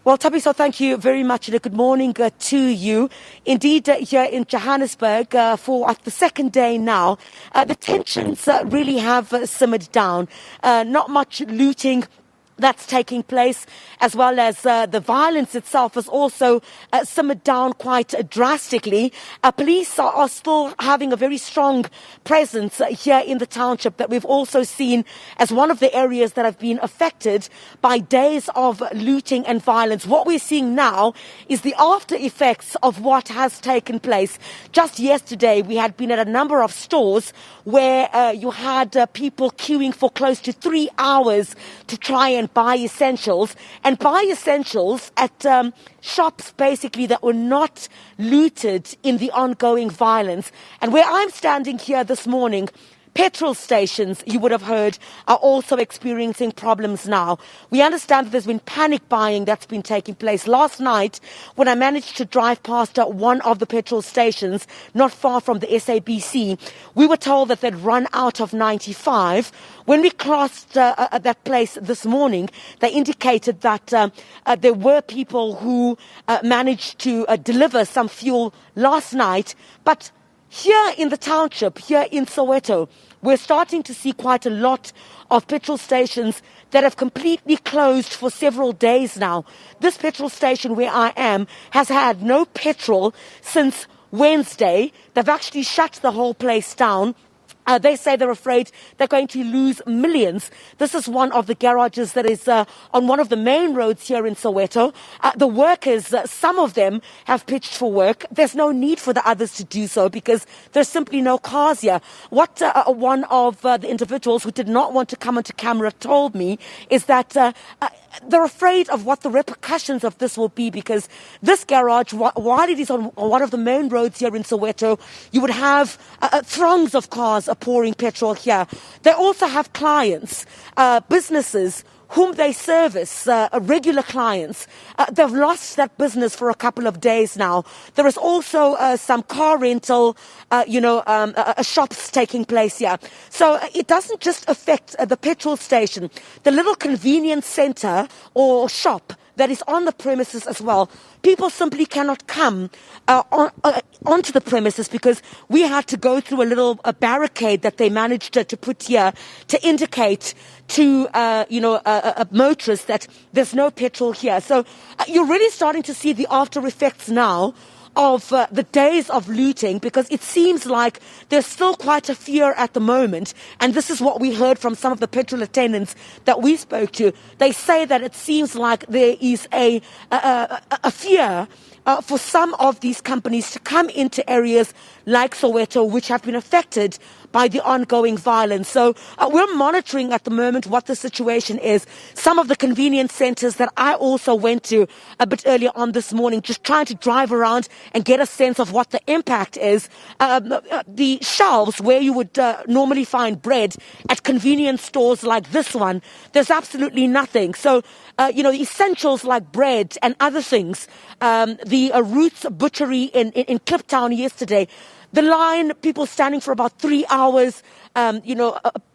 Well, Tabiso, thank you very much, and good morning to you. Indeed, here in Johannesburg, for the second day now, the tensions really have simmered down. Not much looting that's taking place, as well as the violence itself has also simmered down quite drastically. Police are still having a very strong presence here in the township that we've also seen as one of the areas that have been affected by days of looting and violence. What we're seeing now is the after effects of what has taken place. Just yesterday, we had been at a number of stores where you had people queuing for close to 3 hours to try and buy essentials, and buy essentials at shops basically that were not looted in the ongoing violence. And where I'm standing here this morning, petrol stations, you would have heard, are also experiencing problems now. We understand that there's been panic buying that's been taking place. Last night, when I managed to drive past one of the petrol stations, not far from the SABC, we were told that they'd run out of 95. When we crossed that place this morning, they indicated that there were people who managed to deliver some fuel last night. But here in the township, here in Soweto, we're starting to see quite a lot of petrol stations that have completely closed for several days now. This petrol station where I am has had no petrol since Wednesday. They've actually shut the whole place down. They say they're afraid they're going to lose millions. This is one of the garages that is on one of the main roads here in Soweto. The workers, some of them have pitched for work. There's no need for the others to do so because there's simply no cars here. What one of the individuals who did not want to come onto camera told me is that they're afraid of what the repercussions of this will be, because this garage, while it is on one of the main roads here in Soweto, you would have throngs of cars pouring petrol here. They also have clients, businesses whom they service, regular clients. They've lost that business for a couple of days now. There is also some car rental, shops taking place here. So it doesn't just affect the petrol station. The little convenience center or shop that is on the premises as well, people simply cannot come onto the premises because we had to go through a little barricade that they managed to put here to indicate to motorists that there's no petrol here. So you're really starting to see the after effects now of the days of looting, because it seems like there's still quite a fear at the moment. And this is what we heard from some of the petrol attendants that we spoke to. They say that it seems like there is a fear for some of these companies to come into areas like Soweto, which have been affected by the ongoing violence. So we're monitoring at the moment what the situation is. Some of the convenience centers that I also went to a bit earlier on this morning, just trying to drive around and get a sense of what the impact is. The shelves where you would normally find bread at convenience stores like this one, there's absolutely nothing. So, essentials like bread and other things. The Roots Butchery in Kliptown yesterday, the line, people standing for about 3 hours,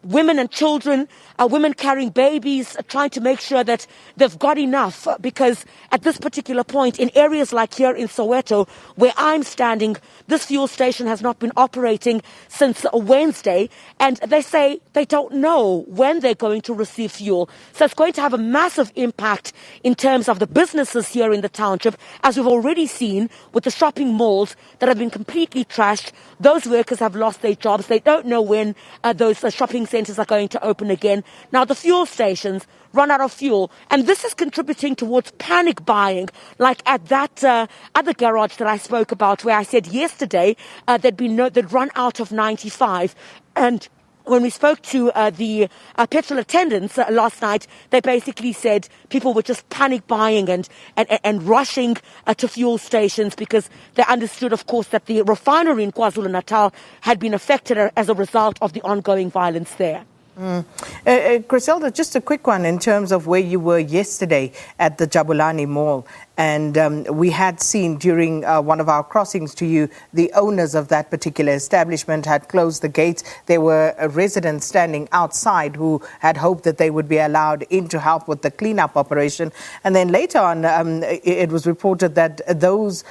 women and children, women carrying babies, trying to make sure that they've got enough, because at this particular point, in areas like here in Soweto, where I'm standing, this fuel station has not been operating since Wednesday, and they say they don't know when they're going to receive fuel. So it's going to have a massive impact in terms of the businesses here in the township, as we've already seen with the shopping malls that have been completely trashed. Those workers have lost their jobs. They don't know when those shopping centers are going to open again. Now, the fuel stations run out of fuel, and this is contributing towards panic buying, like at that other garage that I spoke about, where I said yesterday they'd run out of 95. And when we spoke to the petrol attendants last night, they basically said people were just panic buying and rushing to fuel stations, because they understood, of course, that the refinery in KwaZulu-Natal had been affected as a result of the ongoing violence there. Chriselda, just a quick one in terms of where you were yesterday at the Jabulani Mall. And we had seen during one of our crossings to you, the owners of that particular establishment had closed the gates. There were residents standing outside who had hoped that they would be allowed in to help with the cleanup operation. And then later on, it was reported that those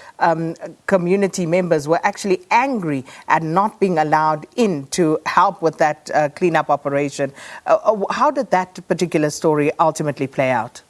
community members were actually angry at not being allowed in to help with that cleanup operation. How did that particular story ultimately play out?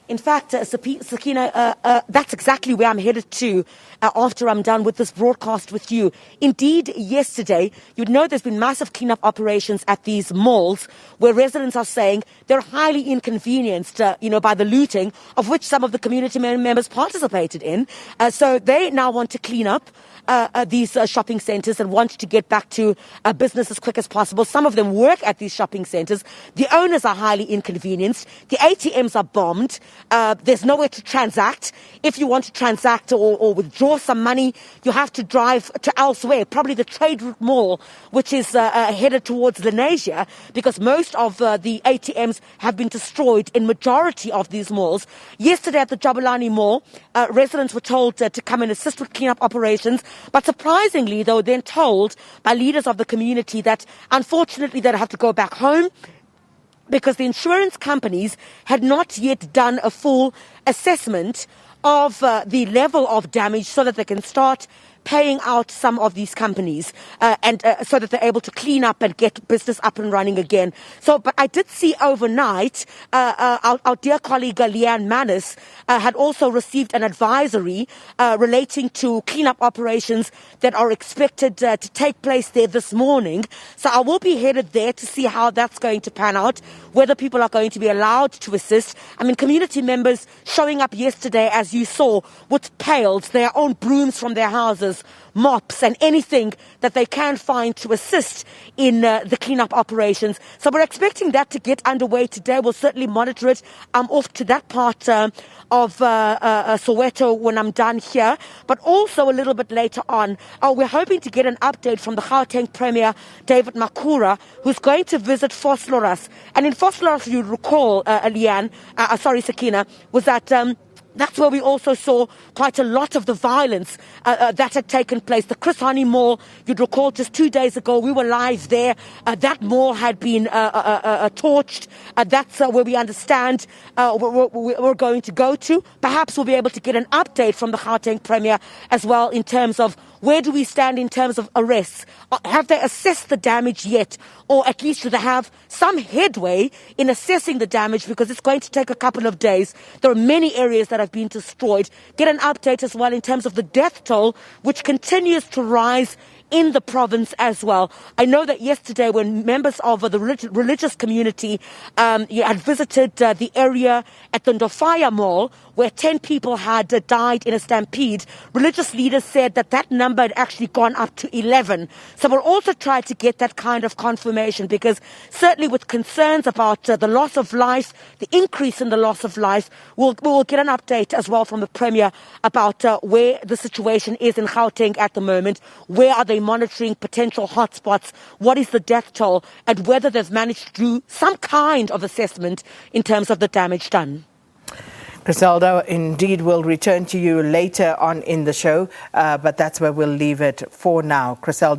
In fact, Sakina, that's exactly where I'm headed to after I'm done with this broadcast with you. Indeed, yesterday, you'd know there's been massive cleanup operations at these malls where residents are saying they're highly inconvenienced, by the looting, of which some of the community members participated in. So they now want to clean up these shopping centres and want to get back to business as quick as possible. Some of them work at these shopping centres. The owners are highly inconvenienced. The ATMs are bombed. There's nowhere to transact. If you want to transact or withdraw some money, you have to drive to elsewhere, probably the Trade Route Mall, which is headed towards Lenasia, because most of the ATMs have been destroyed in majority of these malls. Yesterday at the Jabulani Mall, residents were told to come and assist with cleanup operations. But surprisingly, they were then told by leaders of the community that unfortunately they'd have to go back home because the insurance companies had not yet done a full assessment of the level of damage so that they can start paying out some of these companies and so that they're able to clean up and get business up and running again. But I did see overnight our dear colleague Leanne Mannis had also received an advisory relating to cleanup operations that are expected to take place there this morning. So I will be headed there to see how that's going to pan out, whether people are going to be allowed to assist. I mean, community members showing up yesterday, as you saw, with pails, their own brooms from their houses, mops and anything that they can find to assist in the cleanup operations. So we're expecting that to get underway today. We'll certainly monitor it. I'm off to that part of Soweto when I'm done here. But also a little bit later on, we're hoping to get an update from the Gauteng Premier, David Makura, who's going to visit Vosloorus. And in Vosloorus, you recall, Sakina, was that that's where we also saw quite a lot of the violence that had taken place. The Chriselda Mall, you'd recall just 2 days ago, we were live there. That mall had been torched. That's where we understand we're going to go to. Perhaps we'll be able to get an update from the Gauteng Premier as well in terms of where do we stand in terms of arrests? Have they assessed the damage yet? Or at least do they have some headway in assessing the damage, because it's going to take a couple of days. There are many areas that have been destroyed. Get an update as well in terms of the death toll, which continues to rise in the province as well. I know that yesterday when members of the religious community had visited the area at the Ndofaya Mall, where 10 people had died in a stampede, religious leaders said that that number had actually gone up to 11. So we'll also try to get that kind of confirmation, because certainly with concerns about the loss of life, the increase in the loss of life, we'll get an update as well from the Premier about where the situation is in Gauteng at the moment. Where are they monitoring potential hotspots? What is the death toll? And whether they've managed to do some kind of assessment in terms of the damage done. Chriselda, indeed, we'll return to you later on in the show, but that's where we'll leave it for now. Chriselda.